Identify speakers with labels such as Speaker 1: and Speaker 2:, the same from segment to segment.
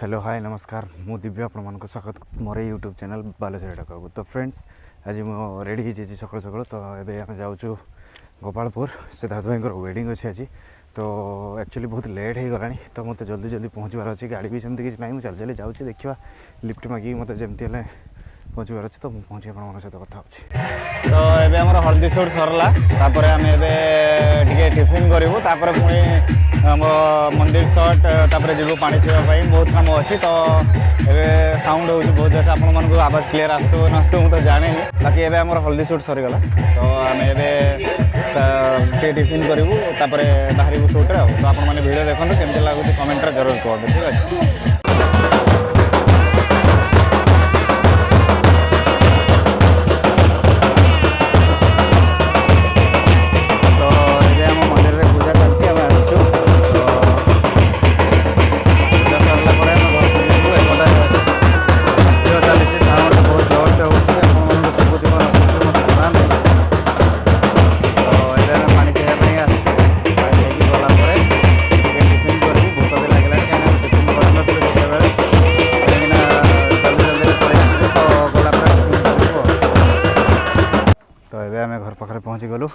Speaker 1: Hello hi नमस्कार मु दिव्य आपण मानक स्वागत मोर यूट्यूब चैनल बालेश्वर डाक तो फ्रेंड्स आज मु रेडी हो सकाल सकाल तो ये आम जाऊँ गोपालपुर सिद्धार्थ भाई वेडिंग अच्छे आज तो एक्चुअली बहुत लेट हो गला तो मत जल्दी जल्दी पहुँचबार अच्छी गाड़ी भी सेमती किसी ना मुझे चल चली जाऊँगी देखा लिफ्ट मागिकी मत जमती पहुँचबार अच्छे तो पहुँची आप सहित कथा
Speaker 2: तो ये आम हल्दी सुट सरला आम टे टिफिन करूँ पुणी आम मंदिर सट जीव पानी छीवाई बहुत कम अच्छी तो ये साउंड हो बहुत जैसे आप आवाज क्लीयर आसो नास्तु मुझे जाने बाकी ये आम हल्दी सुट सरीगला तो आम टे टिफिन करूँ बाहर सुट्रे तो आपने वीडियो देखो केमती लगुच कमेंट जरूर कहते ठीक अच्छे।
Speaker 1: घर पाखे पहुँची गलु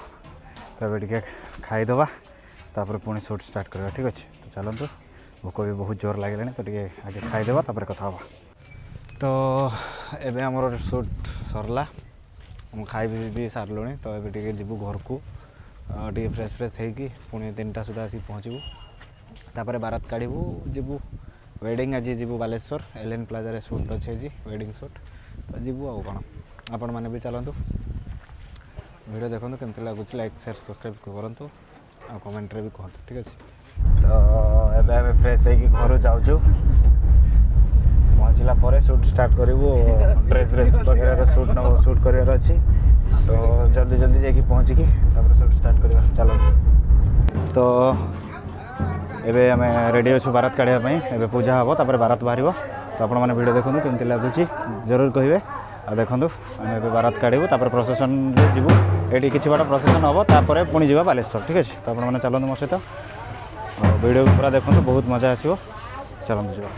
Speaker 1: तो ये खाईदे तापर पुणी सुट स्टार्ट करवा ठीक अच्छे तो चलतु भोक भी बहुत जोर लगे तो ये आगे खाईदेवा तापर कथा हाँ तो ये आमर सुट सरला हम खाई भी सारू तो ये जीवु घर को टे फ्रेश फ्रेश होगी पुणी 3टा सुधा आसिक पहुँचू तापर बारात काढ़ू जीवु वेडिंग आज जीवु बालेश्वर एलएन प्लाजा रे सुट अच्छे जी वेडिंग सुट तो जीवु आउ कौन आपण मैंने भी चलतु वीडियो देखो केमती लगुच लाइक शेयर सब्सक्राइब करूँ आ कमेंट रे भी कहतु ठीक अच्छे तो ये आम फ्रेश हो घर जाऊँ पहुँचला सुट स्टार्ट करूँ ड्रेस फ्रेस वगैरह शूट करार अच्छी तो जल्दी जल्दी जाकि पहुँचिकी शूट स्टार्ट करवा चलो तो ये आम रेडी अच्छु बारात काढ़ापी पूजा हम तापर बारात बाहर तो आप वीडियो देखो केमती लगुच जरूर कहे आ देखो आम बारात काढ़ू तापर प्रोसेसन जीवु ये किसी बाट प्रोसेसन हम तापर पुणी जावा बालेश्वर ठीक अच्छे तो आपने चलते मो सहित वीडियो पूरा देखो बहुत मजा आसो चलते जावा।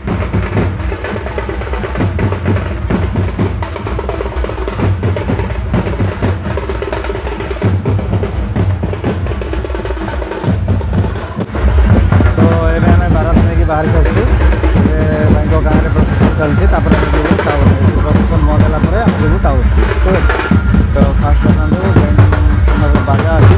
Speaker 1: बाहर चलती भाई गाँव में प्रोसेसन चलती प्रोसेसन बंद है जीवु टाउन ठीक है तो फास्ट बाजा अच्छी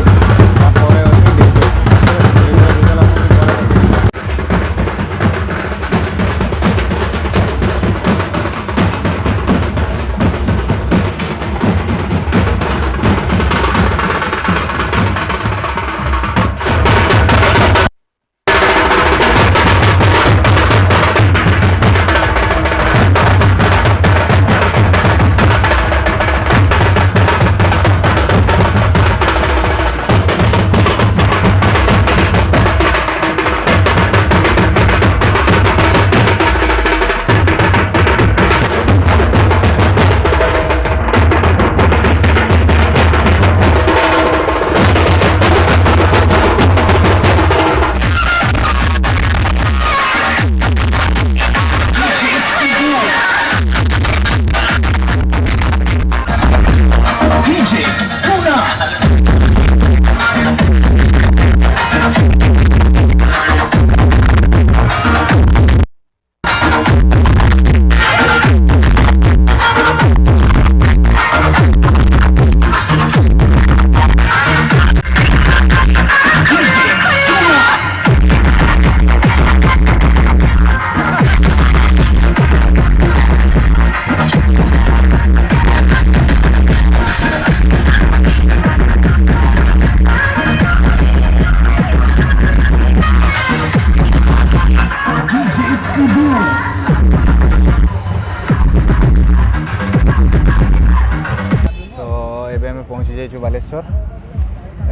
Speaker 1: पहुँची जाइए बालेश्वर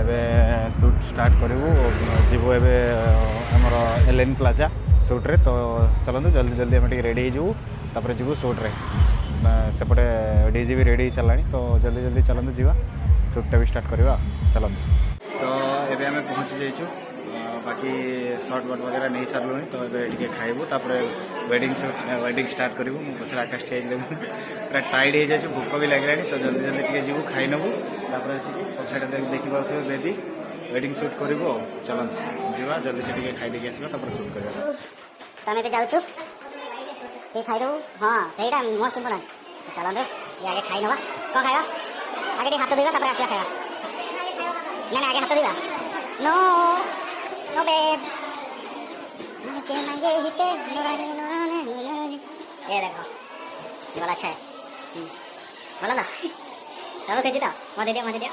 Speaker 1: एवं शूट स्टार्ट करूँ जीवु एमर एलएन प्लाजा सुट्रे तो चलते जल्दी जल्दी आम रेडी हो जीवु सुट्रे सेपटे डीजे भी रेडी सारा तो जल्दी जल्दी चलते जावा सुट्टा भी स्टार्ट करवा चलते तो ये आम पहुँची जाइए बाकी सर्ट बट वगैरह नहीं सारू तो ये खाइबू तापर वेडिंग स्टार्ट करूँ पचर आकाश स्टेज ले पूरा टाइड हो जाए भोक भी लगे तो जल्दी जल्दी टे जीव खाई नबू पछाड़े देखी पारे बेदी वेडिंग सुट करूँ चलते जा जल्दी से खाई देखिए आसवा सुट कर
Speaker 3: तमें तो जाऊँ ये खाई दबू हाँ सहीटा मोस्ट इम्पोर्टाट चलते आगे खाई नवा कौन खाइबा आगे टे हाथ धोवा आसला खाइबा ना आगे हाथ धोवा नो नो बेब के मांगे हिते ये देखो ये वाला अच्छा है बोला ना चलो कैसी था मत दिया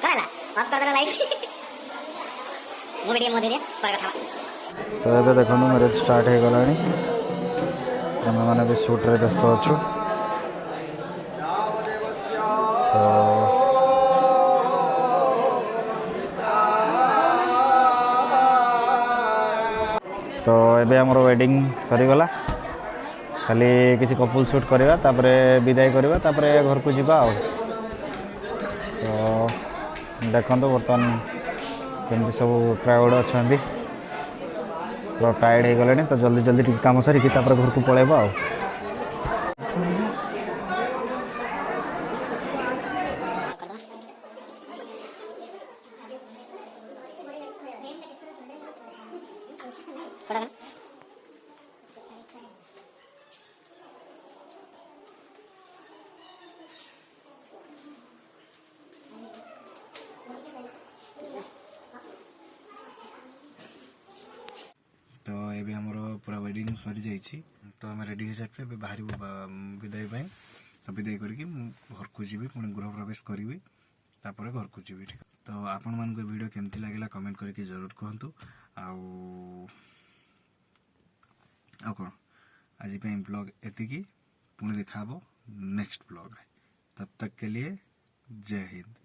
Speaker 3: कराला ऑफ कर देना लाइट मुझे दिया मत दिया पर कथा
Speaker 1: तो ये देखो मैरिज स्टार्ट हो गला आम मैंने भी सुट्रे व्यस्त अच्छु तो एबे हमर वेडिंग सरीगला खाली किसी कपुल शूट करवा तापर विदाई करवा तापर घर को जीवा तो देखो बर्तमान केमती सब क्राउड अच्छा पूरा टायर्ड हो गले तो जल्दी जल्दी टी कम सारिकी घर को पलैबा तो ये आमर पूरा वेडिंग सरी जाइए तो आम रेडी हो सारे बाहर विदाई तो विदाई करके घर को जी पुणी गृह प्रवेश करी तापर घर को जी ठीक तो आपण मान वीडियो केमती लगे कमेंट करके जरूर कहतु कौन आज ब्लॉग एतिकी पुणी देखा नेक्स्ट ब्लॉग तब तक के लिए जय हिंद।